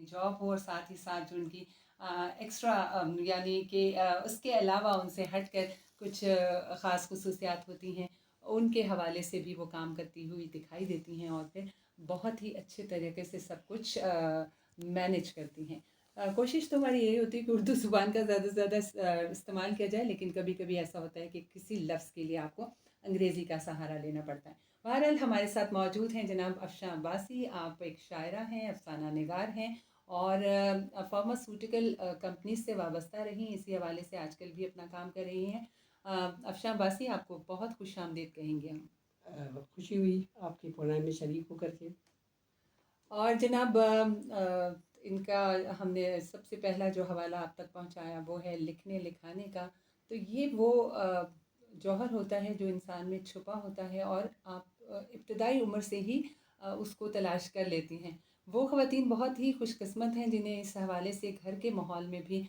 Job हो और साथ ही साथ जो उनकी एक्स्ट्रा यानी कि उसके अलावा उनसे हटकर कुछ ख़ास खसूसियात होती हैं, उनके हवाले से भी वो काम करती हुई दिखाई देती हैं और फिर बहुत ही अच्छे तरीके से सब कुछ मैनेज करती हैं। कोशिश तो हमारी यही होती है कि उर्दू ज़ुबान का ज़्यादा से ज़्यादा इस्तेमाल किया जाए, लेकिन कभी-कभी ऐसा होता है कि किसी लफ्ज़ के लिए आपको अंग्रेज़ी का सहारा लेना पड़ता है। बहरहाल हमारे साथ मौजूद हैं जनाब अफ़शा अब्बासी। आप एक शायरा हैं, अफ़साना निगार हैं और फार्मास्यूटिकल कंपनी से वाबस्ता रही, इसी हवाले से आजकल भी अपना काम कर रही हैं। अफ़शा अब्बासी, आपको बहुत खुशामदीद कहेंगे हम। खुशी हुई आपके प्रोग्राम में शरीक होकर के। और जनाब इनका हमने सबसे पहला जो हवाला आप तक पहुंचाया वो है लिखने लिखाने का। तो ये वो जौहर होता है जो इंसान में छुपा होता है और आप इब्तदाई उम्र से ही उसको तलाश कर लेती हैं। वो ख़वातीन बहुत ही खुशकिस्मत हैं जिन्हें इस हवाले से घर के माहौल में भी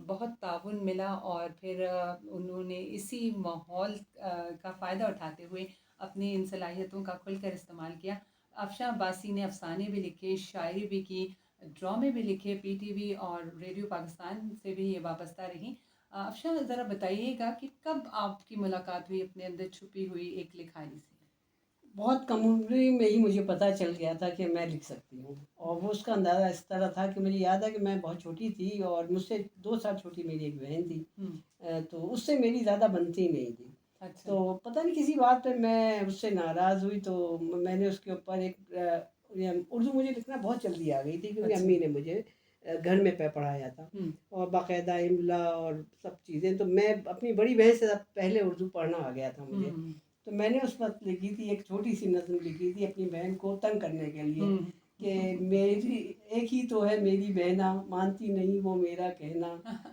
बहुत ताउन मिला और फिर उन्होंने इसी माहौल का फ़ायदा उठाते हुए अपनी इन सलाहियतों का खुलकर इस्तेमाल किया। अफ़शा अब्बासी ने अफ़साने भी लिखे, शायरी भी की, ड्रामे भी लिखे, पीटीवी और रेडियो पाकिस्तान से भी ये वाबस्ता रहीं। अफ़शा, ज़रा बताइएगा कि कब आपकी मुलाकात हुई अपने अंदर छुपी हुई एक लिखाई से? बहुत कम उम्र में ही मुझे पता चल गया था कि मैं लिख सकती हूँ, और वो उसका अंदाज़ा इस तरह था कि मुझे याद है कि मैं बहुत छोटी थी और मुझसे 2 साल छोटी मेरी एक बहन थी। हुँ, तो उससे मेरी ज़्यादा बनती नहीं थी। अच्छा। तो पता नहीं किसी बात पे मैं उससे नाराज़ हुई, तो मैंने उसके ऊपर एक उर्दू मुझे लिखना बहुत जल्दी आ गई थी क्योंकि अच्छा। अम्मी ने मुझे घर में पढ़ाया था, हुँ, और बाकायदा इमला और सब चीज़ें, तो मैं अपनी बड़ी बहन से पहले उर्दू पढ़ना आ गया था मुझे। हुँ, तो मैंने उस वक़्त लिखी थी, एक छोटी-सी नज़्म लिखी थी अपनी बहन को तंग करने के लिए, हुँ। कि मेरी एक ही तो है मेरी बहना, मानती नहीं वो मेरा कहना,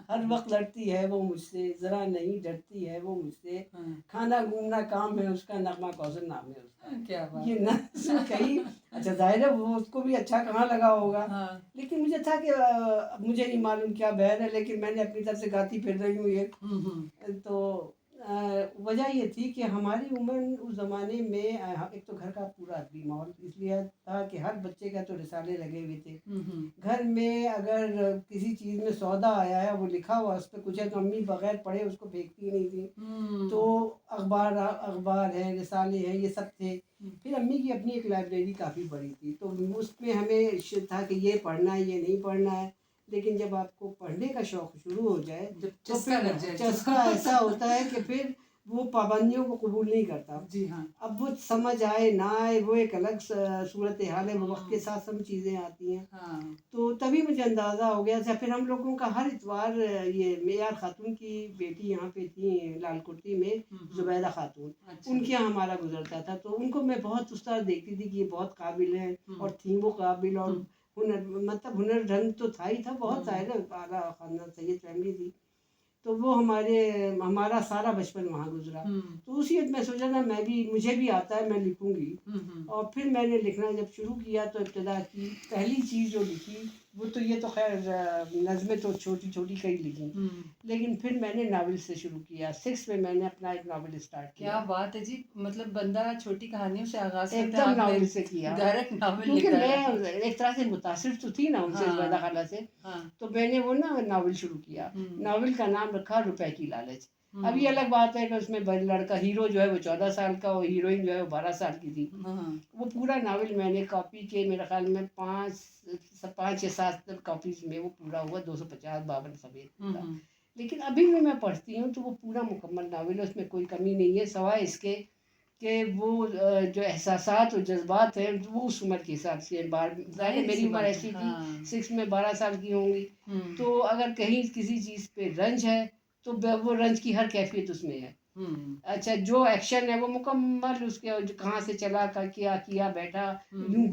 हर वक़्त लड़ती है वो मुझसे, ज़रा नहीं डरती है वो मुझसे, हाँ, खाना घूमना काम है उसका, नग़मा कौसर नाम है उसका। क्या ये बात है। नज़्म कही, अच्छा ज़ाहिर है वो उसको भी अच्छा कहाँ लगा होगा, हाँ। लेकिन मुझे था कि अब मुझे नहीं मालूम क्या बहन है, लेकिन मैंने अपनी तरफ से गाती फिर रही हूँ ये। हुँ, हुँ। तो वजह ये थी कि हमारी उम्र उस ज़माने में एक तो घर का पूरा अदबी माहौल इसलिए था कि हर बच्चे का तो रिसाले लगे हुए थे। हुँ, हुँ। घर में अगर किसी चीज़ में सौदा आया है, वो लिखा हुआ उस पे कुछ है, तो अम्मी बगैर पढ़े उसको फेंकती ही नहीं थी। तो हुँ, अखबार अखबार है, रिसाले हैं, ये सब थे। हुँ। फिर अम्मी की अपनी एक लाइब्रेरी काफ़ी बड़ी थी, तो उसमें हमें था कि ये पढ़ना है, ये नहीं पढ़ना है। लेकिन जब आपको पढ़ने का शौक़ शुरू हो जाए, जब तो चस्का फिर लग जाए तो। चस्का ऐसा होता है कि फिर वो पाबंदियों को कबूल नहीं करता। जी हाँ। अब वो समझ आए ना आए वो एक अलग सूरत हाल है, वो वक्त के हुँ, साथ सब चीज़ें आती हैं। हाँ। तो तभी मुझे अंदाज़ा हो गया था। फिर हम लोगों का हर इतवार ये मेयार खातून की बेटी यहाँ पे थी लालकुर्ती में, हुँ, हुँ। जुबैदा खातून, अच्छा। उनके यहाँ हमारा गुजरता था, तो उनको मैं बहुत उस तरह देखती थी कि ये बहुत काबिल हैं, हुँ, और थी वो काबिल, और हुँ, हुनर मतलब हुनर ढंग तो था ही था, बहुत हुँ। ज़ाहिर है आला ख़ानदान सैयद फैमिली थी। तो वो हमारा सारा बचपन वहाँ गुज़रा। हुँ, तो उसी वक़्त मैं सोचा था मुझे भी आता है, मैं लिखूँगी। हुँ, हुँ। और फिर मैंने लिखना जब शुरू किया तो इब्तिदा की पहली चीज़ जो लिखी, वो तो ये तो ख़ैर नज़में तो छोटी-छोटी कई लिखी। हुँ। लेकिन फिर मैंने नावल से शुरू किया, 6 में मैंने अपना एक नावल स्टार्ट क्या किया। बात है जी! मतलब बंदा छोटी कहानियों से आगाज़ करता है, एकदम आपने नावल से किया। डायरेक्ट नावल लिख क्योंकि मैं डाला। एक तरह से मुतासिर तो थी ना उनसे, ज़ुबैदा हाँ, खाला से, हाँ। तो मैंने वो ना नावल शुरू किया। हुँ, नावल का नाम रखा रुपए की लालच। अब ये हुँ। अलग बात है कि उसमें लड़का हीरो जो है वो 14 साल का और हीरोइन जो है वो 12 साल की थी। हाँ, वो पूरा नावल मैंने कॉपी के मेरे ख़्याल में 5 या 7 कॉपीज़ में वो पूरा हुआ, 250-52 सफ़ेद हुँ, पूरा। हुँ। लेकिन अभी भी मैं पढ़ती हूँ तो वो पूरा मुकम्मल नावल है, उसमें कोई कमी नहीं है, सिवाय इसके कि वो जो एहसासात और जज़्बात हैं वो उस उम्र के हिसाब से हैं। ज़ाहिर है मेरी ज़ाहिर-सी उम्र बात है। ऐसी थी, हाँ। 6 में 12 साल की होंगी, हुँ, तो अगर कहीं किसी चीज़ पे रंज है, तो वो रंज की हर कैफ़ियत उसमें है। हुँ, अच्छा, जो एक्शन है वो मुकम्मल उसके, कहाँ से चला, क्या किया, बैठा, हुँ। यूँ